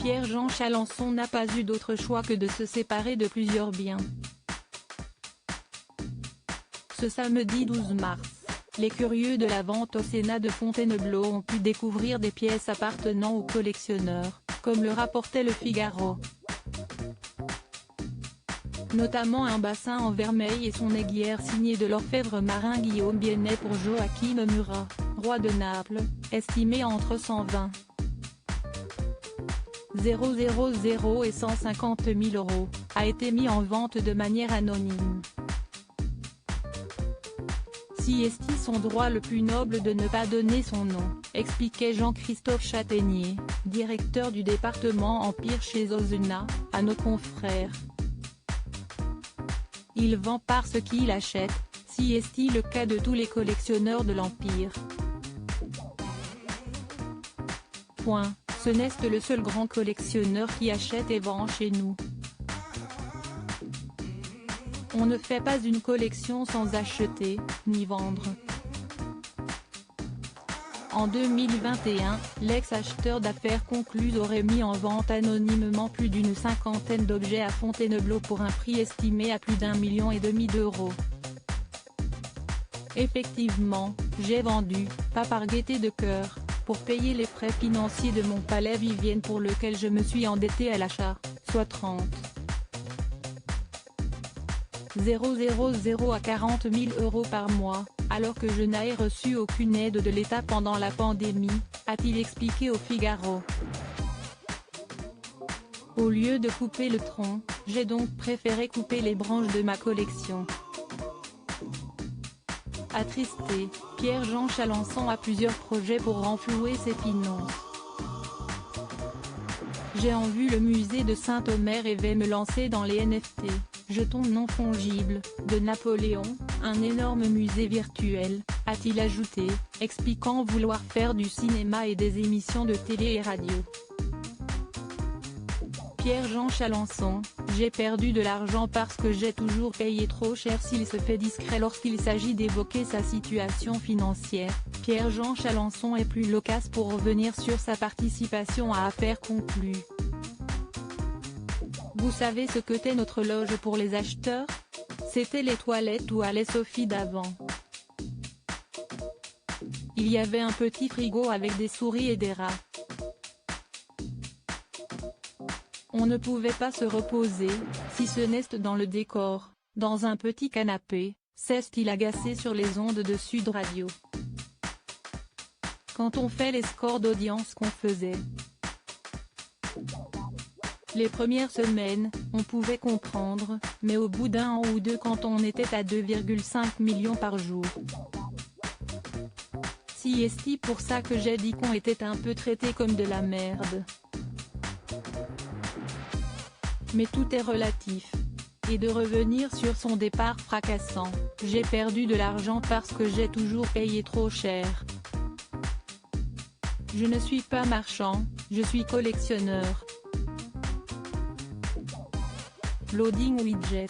Pierre-Jean Chalancon n'a pas eu d'autre choix que de se séparer de plusieurs biens. Ce samedi 12 mars, les curieux de la vente au Sénat de Fontainebleau ont pu découvrir des pièces appartenant aux collectionneurs, comme le rapportait Le Figaro. Notamment un bassin en vermeil et son aiguière signée de l'orfèvre marin Guillaume Biennet pour Joachim Murat, roi de Naples, estimé entre 120 000 et 150 000 €, a été mis en vente de manière anonyme. Si est son droit le plus noble de ne pas donner son nom, expliquait Jean-Christophe Chataignier, directeur du département Empire chez Ozuna, à nos confrères. Il vend parce qu'il achète, si est le cas de tous les collectionneurs de l'Empire. Point, ce n'est le seul grand collectionneur qui achète et vend chez nous. On ne fait pas une collection sans acheter, ni vendre. En 2021, l'ex-acheteur d'affaires Concluse aurait mis en vente anonymement plus d'une cinquantaine d'objets à Fontainebleau pour un prix estimé à plus d'1,5 million d'euros. Effectivement, j'ai vendu, pas par gaieté de cœur, pour payer les frais financiers de mon palais Vivienne pour lequel je me suis endetté à l'achat, soit 30 000 à 40 000 € par mois, alors que je n'ai reçu aucune aide de l'État pendant la pandémie, a-t-il expliqué au Figaro. Au lieu de couper le tronc, j'ai donc préféré couper les branches de ma collection. Attristé, Pierre-Jean Chalancon a plusieurs projets pour renflouer ses finances. J'ai en vue le musée de Saint-Omer et vais me lancer dans les NFT, jetons non fongibles, de Napoléon, un énorme musée virtuel, a-t-il ajouté, expliquant vouloir faire du cinéma et des émissions de télé et radio. Pierre-Jean Chalancon, j'ai perdu de l'argent parce que j'ai toujours payé trop cher. S'il se fait discret lorsqu'il s'agit d'évoquer sa situation financière, Pierre-Jean Chalancon est plus loquace pour revenir sur sa participation à Affaires conclues. Vous savez ce que t'est notre loge pour les acheteurs? C'était les toilettes où allait Sophie d'avant. Il y avait un petit frigo avec des souris et des rats. On ne pouvait pas se reposer, si ce n'est dans le décor, dans un petit canapé, s'est-il agacé sur les ondes de Sud Radio. Quand on fait les scores d'audience qu'on faisait. Les premières semaines, on pouvait comprendre, mais au bout d'un an ou deux quand on était à 2,5 millions par jour. Si est pour ça que j'ai dit qu'on était un peu traité comme de la merde. Mais tout est relatif. Et de revenir sur son départ fracassant, j'ai perdu de l'argent parce que j'ai toujours payé trop cher. Je ne suis pas marchand, je suis collectionneur. Loading widget.